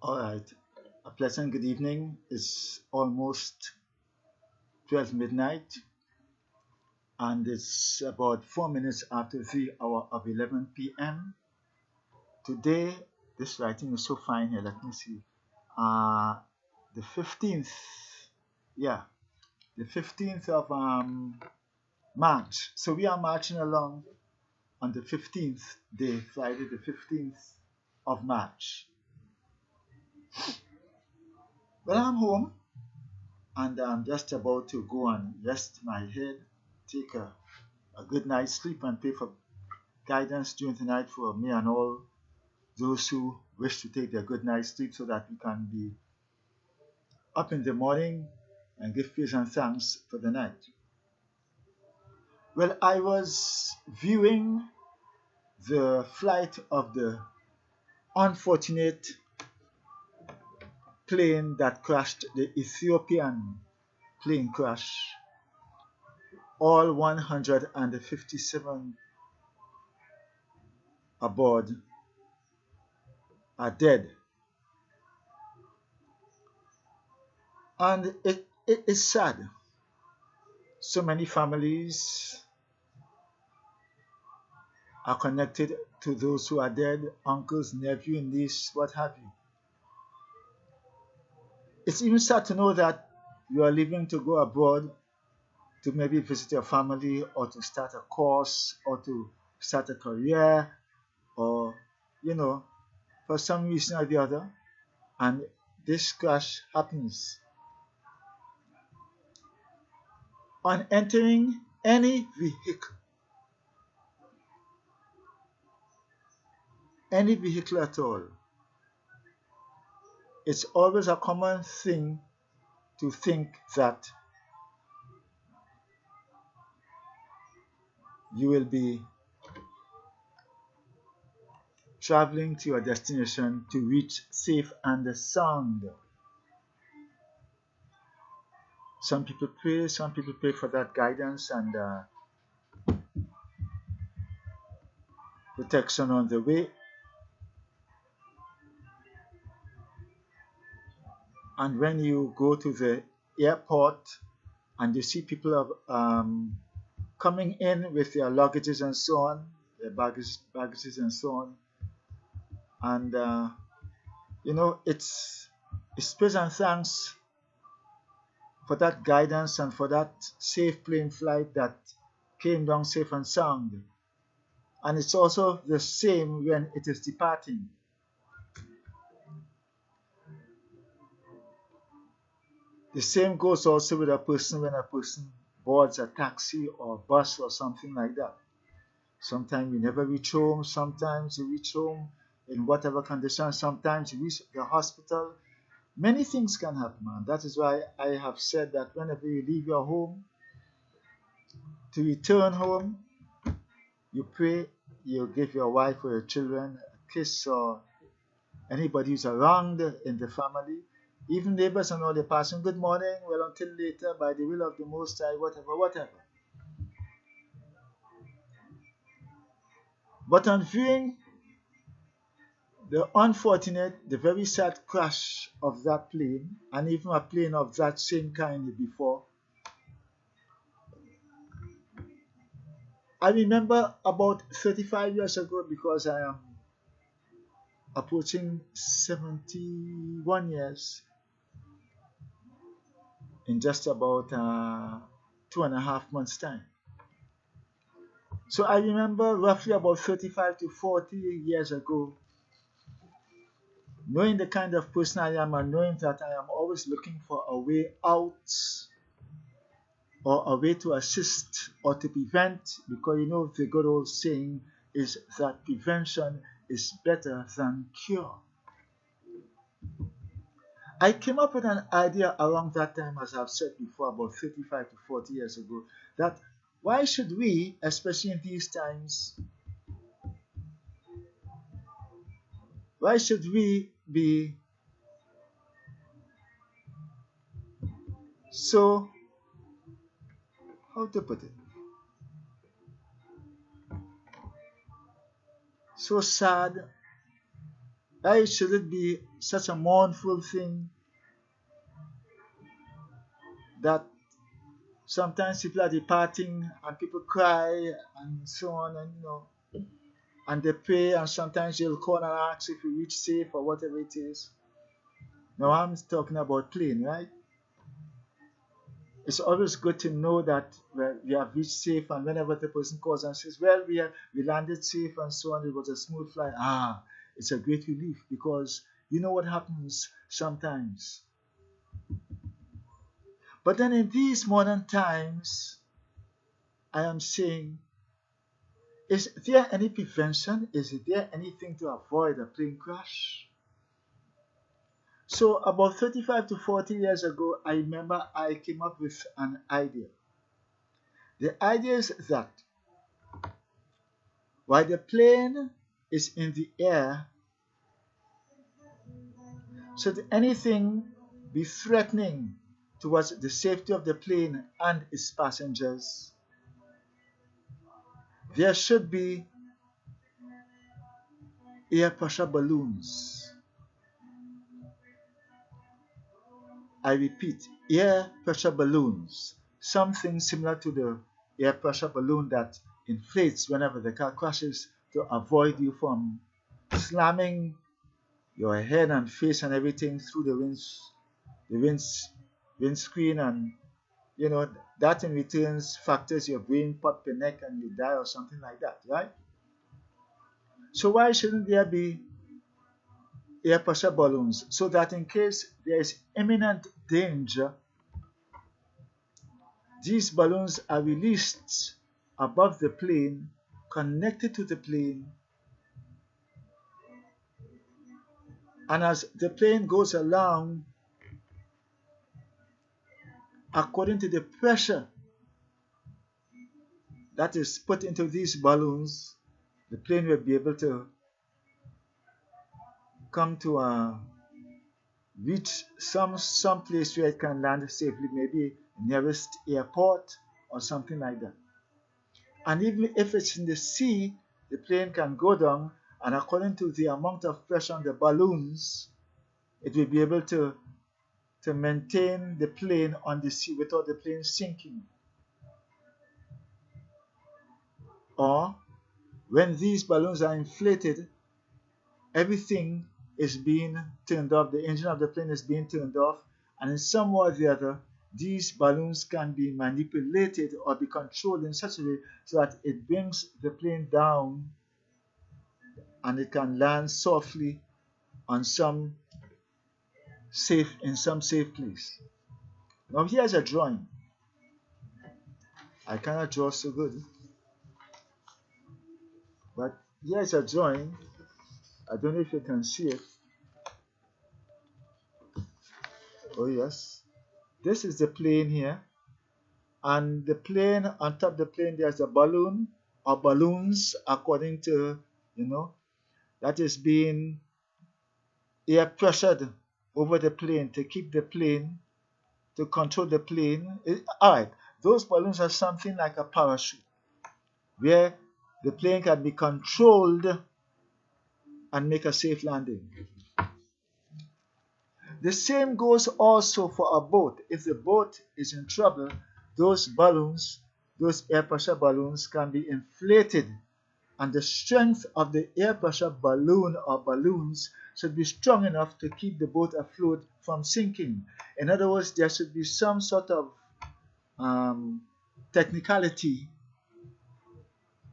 All right. A pleasant good evening. It's almost 12 midnight and it's about 4 minutes after the hour of 11 p.m. Today, this writing is so fine here. Let me see. Uh, the 15th, yeah, the 15th of March. So we are marching along on the 15th day, Friday, the 15th of March. Well, I'm home and I'm just about to go and rest my head, take a good night's sleep, and pray for guidance during the night for me and all those who wish to take their good night's sleep so that we can be up in the morning and give praise and thanks for the night. Well, I was viewing the flight of the unfortunate plane that crashed, the Ethiopian plane crash. All 157 aboard are dead. And it is sad. So many families are connected to those who are dead, uncles, nephews, niece, what have you. It's even sad to know that you are leaving to go abroad to maybe visit your family or to start a course or to start a career or, for some reason or the other, and this crash happens. On entering any vehicle at all, it's always a common thing to think that you will be traveling to your destination to reach safe and sound. Some people pray for that guidance and protection on the way. And when you go to the airport and you see people coming in with their luggages and so on, their baggages and so on, and it's praise and thanks for that guidance and for that safe plane flight that came down safe and sound. And it's also the same when it is departing. The same goes also with a person when a person boards a taxi or bus or something like that. Sometimes you never reach home, sometimes you reach home in whatever condition, sometimes you reach the hospital. Many things can happen, and that is why I have said that whenever you leave your home, to return home, you pray, you give your wife or your children a kiss, or anybody who's around in the family, even neighbors and all, they're passing good morning, well, until later, by the will of the Most High, whatever. But on viewing the very sad crash of that plane, and even a plane of that same kind before, I remember about 35 years ago, because I am approaching 71 years in just about 2.5 months' time. So I remember roughly about 35 to 40 years ago, knowing the kind of person I am and knowing that I am always looking for a way out or a way to assist or to prevent, because the good old saying is that prevention is better than cure. I came up with an idea around that time, as I've said before, about 35 to 40 years ago, that why should we, especially in these times, why should we be so, how to put it, so sad Why should it be such a mournful thing that sometimes people are departing and people cry and so on, and and they pray, and sometimes they'll call and ask if you reach safe or whatever it is. Now I'm talking about plane, right? It's always good to know that we have reached safe, and whenever the person calls and says, well, we landed safe and so on, it was a smooth flight. It's a great relief, because you know what happens sometimes. But then in these modern times, I am saying, is there any prevention? Is there anything to avoid a plane crash? So about 35 to 40 years ago, I remember I came up with an idea. The idea is that while the plane is in the air, should anything be threatening towards the safety of the plane and its passengers, there should be air pressure balloons. I repeat, air pressure balloons, something similar to the air pressure balloon that inflates whenever the car crashes to avoid you from slamming your head and face and everything through the windscreen, and that in return factors your brain pop your neck and you die or something like that, right? So why shouldn't there be air pressure balloons, so that in case there is imminent danger, these balloons are released above the plane, connected to the plane, and as the plane goes along, according to the pressure that is put into these balloons, the plane will be able to come to reach some place where it can land safely, maybe nearest airport or something like that. And even if it's in the sea, the plane can go down, and according to the amount of pressure on the balloons, it will be able to maintain the plane on the sea without the plane sinking. Or when these balloons are inflated, everything is being turned off, the engine of the plane is being turned off, and in some way or the other, these balloons can be manipulated or be controlled in such a way so that it brings the plane down and it can land softly on some safe place. Now here's a drawing. I cannot draw so good, but here's a drawing. I don't know if you can see it. Oh yes, this is the plane here, and the plane, on top of the plane there's a balloon or balloons, according to that is being air pressured over the plane to keep the plane, to control the plane. Alright, those balloons are something like a parachute, where the plane can be controlled and make a safe landing. The same goes also for a boat. If the boat is in trouble, those balloons, those air pressure balloons, can be inflated, and the strength of the air pressure balloon or balloons should be strong enough to keep the boat afloat from sinking. In other words, there should be some sort of technicality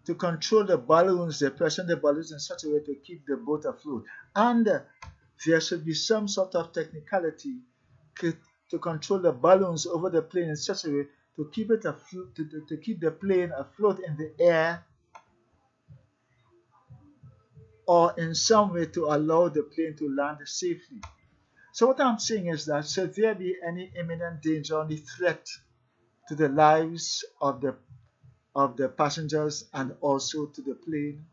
to control the balloons, the pressure on the balloons in such a way to keep the boat afloat. And there should be some sort of technicality to control the balloons over the plane in such a way to keep it afloat, to keep the plane afloat in the air, or in some way to allow the plane to land safely. So what I'm saying is that should there be any imminent danger, any threat to the lives of the passengers and also to the plane,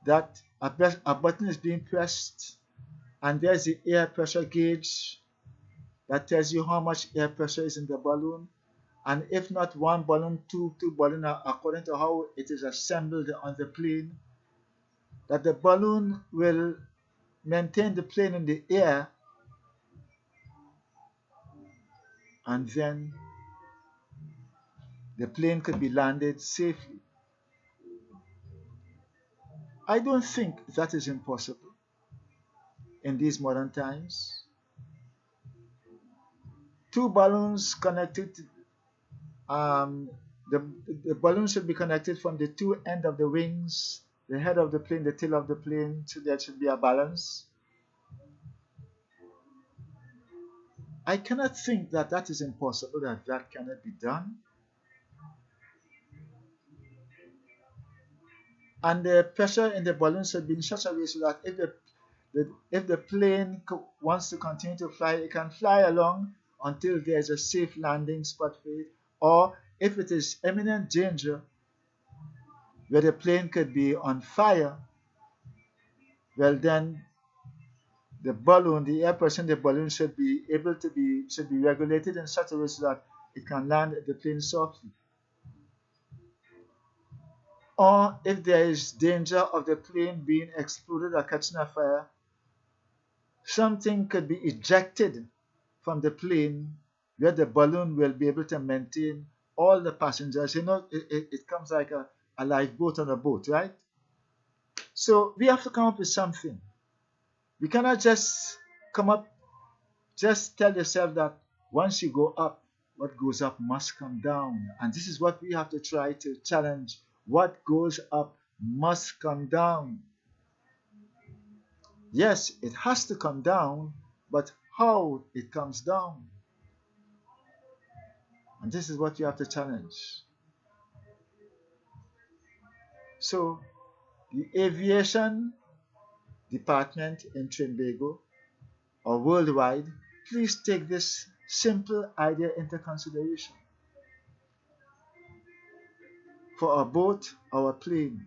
that a button is being pressed, and there's the air pressure gauge that tells you how much air pressure is in the balloon, and if not one balloon, two balloons, according to how it is assembled on the plane, that the balloon will maintain the plane in the air, and then the plane could be landed safely. I don't think that is impossible in these modern times. Two balloons connected, um, the balloon should be connected from the two ends of the wings, the head of the plane, the tail of the plane, so there should be a balance. I cannot think that that is impossible, that that cannot be done. And the pressure in the balloon should be in such a way so that if the plane wants to continue to fly, it can fly along until there's a safe landing spot for it. Or if it is imminent danger, where the plane could be on fire, well then the balloon, the air pressure in the balloon should be regulated in such a way so that it can land the plane softly. Or if there is danger of the plane being exploded or catching a fire, something could be ejected from the plane where the balloon will be able to maintain all the passengers. You know, it comes like a lifeboat on a boat, right? So we have to come up with something. We cannot just just tell yourself that once you go up, what goes up must come down. And this is what we have to try to challenge. What goes up must come down. Yes, it has to come down, but how it comes down. And this is what you have to challenge. So, the aviation department in Trinbago or worldwide, please take this simple idea into consideration. For a boat or a plane,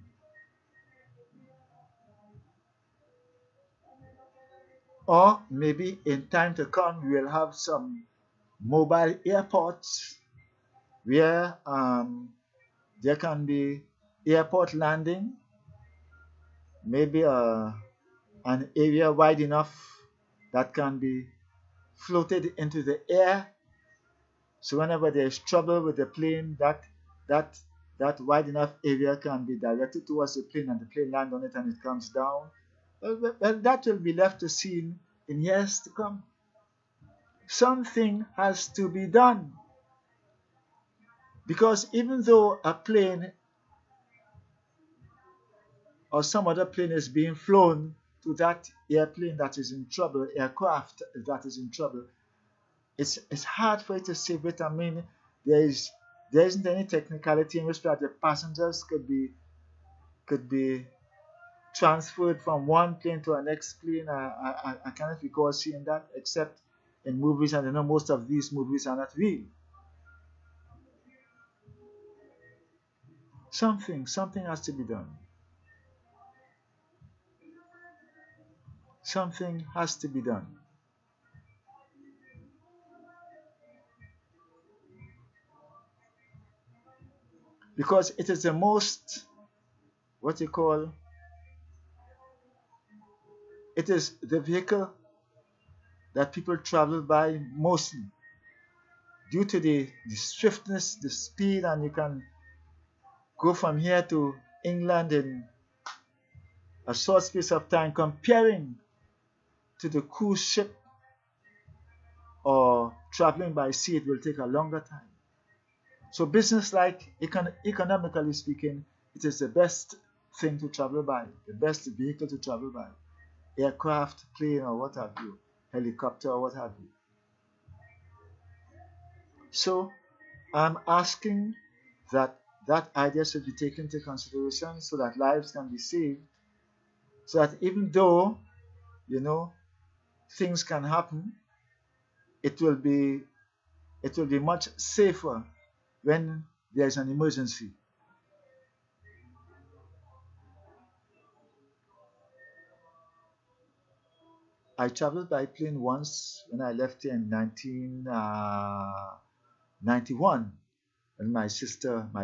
or maybe in time to come, we will have some mobile airports where there can be airport landing, maybe an area wide enough that can be floated into the air. So whenever there's trouble with the plane, that wide enough area can be directed towards the plane, and the plane lands on it and it comes down. Well, that will be left to see in years to come. Something has to be done, because even though a plane or some other plane is being flown to that airplane that is in trouble, aircraft that is in trouble, it's hard for it to save it. I mean, there isn't any technicality in which that the passengers could be transferred from one plane to a next plane. I cannot recall seeing that except in movies, and I know most of these movies are not real. Something has to be done. Something has to be done. Because it is the most, what you call, it is the vehicle that people travel by mostly due to the swiftness, the speed, and you can go from here to England in a short space of time, comparing to the cruise ship or traveling by sea. It will take a longer time. So business like, economically speaking, it is the best thing to travel by, the best vehicle to travel by. Aircraft, plane, or what have you, helicopter, or what have you. So I'm asking that that idea should be taken into consideration so that lives can be saved, so that even though, you know, things can happen, it will be much safer when there's an emergency. I traveled by plane once when I left here in 1991, and my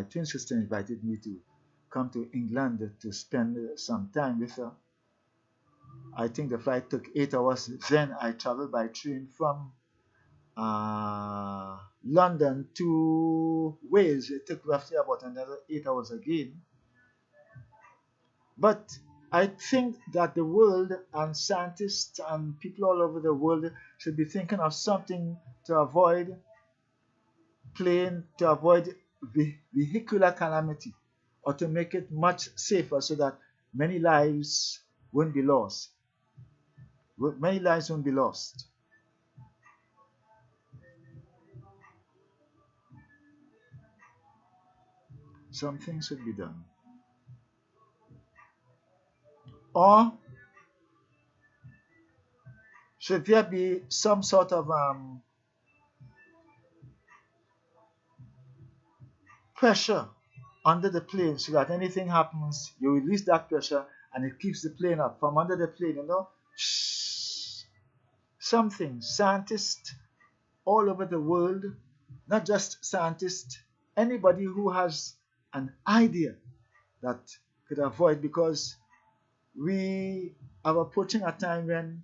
twin sister, invited me to come to England to spend some time with her. I think the flight took 8 hours. Then I traveled by train from London to Wales. It took roughly about another 8 hours again. But I think that the world and scientists and people all over the world should be thinking of something to avoid to avoid vehicular calamity, or to make it much safer so that many lives won't be lost. Many lives won't be lost. Something should be done. Or should there be some sort of pressure under the plane so that anything happens, you release that pressure and it keeps the plane up from under the plane, Shh. Something. Scientists all over the world, not just scientists, anybody who has an idea that could avoid, because we are approaching a time when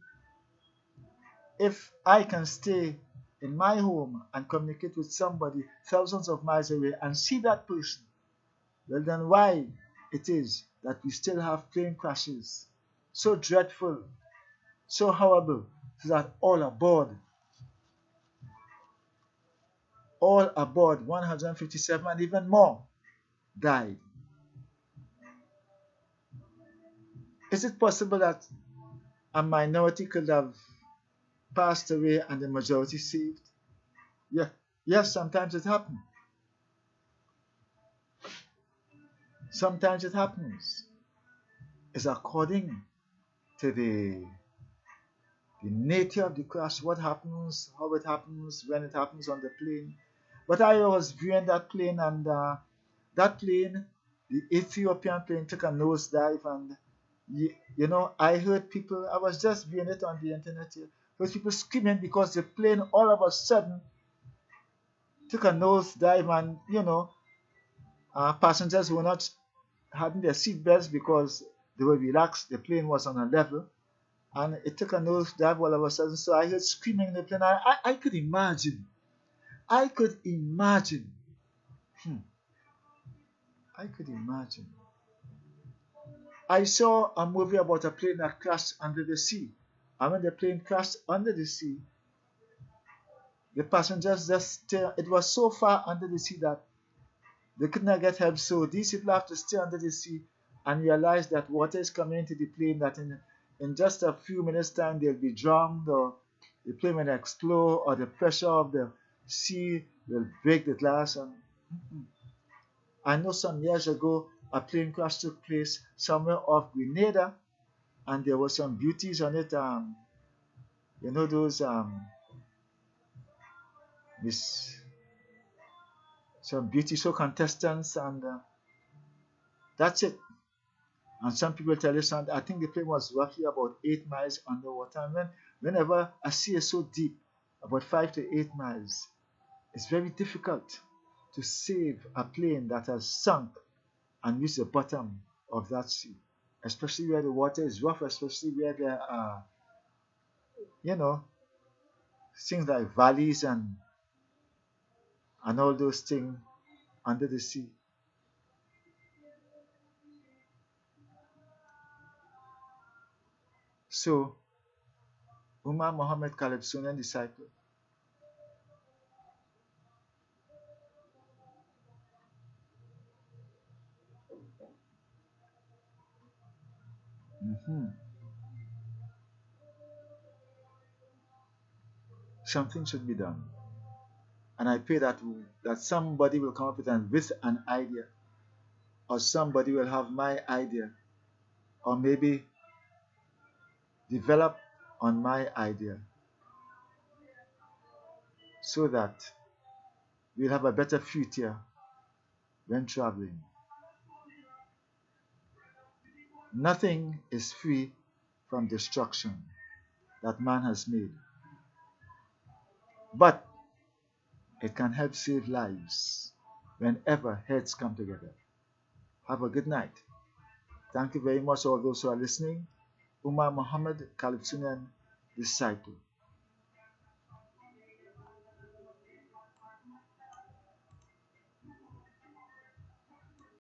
if I can stay in my home and communicate with somebody thousands of miles away and see that person, well, then why it is that we still have plane crashes so dreadful, so horrible, so that all aboard 157 and even more died? Is it possible that a minority could have passed away and the majority saved? Yeah, yes, sometimes it happens. Sometimes it happens. It's according to the nature of the crash, what happens, how it happens, when it happens on the plane. But I was viewing that plane, and that plane, the Ethiopian plane, took a nosedive, and I heard people. I was just viewing it on the internet here. Heard people screaming because the plane all of a sudden took a nosedive, and passengers were not having their seat belts because they were relaxed. The plane was on a level, and it took a nosedive all of a sudden. So I heard screaming in the plane. I could imagine. I could imagine. I could imagine. I saw a movie about a plane that crashed under the sea. And when the plane crashed under the sea, the passengers it was so far under the sea that they could not get help. So these people have to stay under the sea and realize that water is coming into the plane, that in just a few minutes' time they'll be drowned, or the plane will explode, or the pressure of the sea will break the glass. And I know some years ago a plane crash took place somewhere off Grenada, and there were some beauties on it. Those some beauty show contestants, and that's it. And some people tell you something. I think the plane was roughly about 8 miles underwater. And whenever a sea is so deep, about 5 to 8 miles, it's very difficult to save a plane that has sunk and reached the bottom of that sea, especially where the water is rough, especially where there are, things like valleys and all those things under the sea. So, Umar Muhammad Calypsonian disciple, something should be done. And I pray that somebody will come up with an idea, or somebody will have my idea, or maybe develop on my idea, so that we'll have a better future when traveling. Nothing is free from destruction that man has made, but it can help save lives whenever heads come together. Have a good night. Thank you very much, all those who are listening. Umar Muhammad, Calypsonian disciple.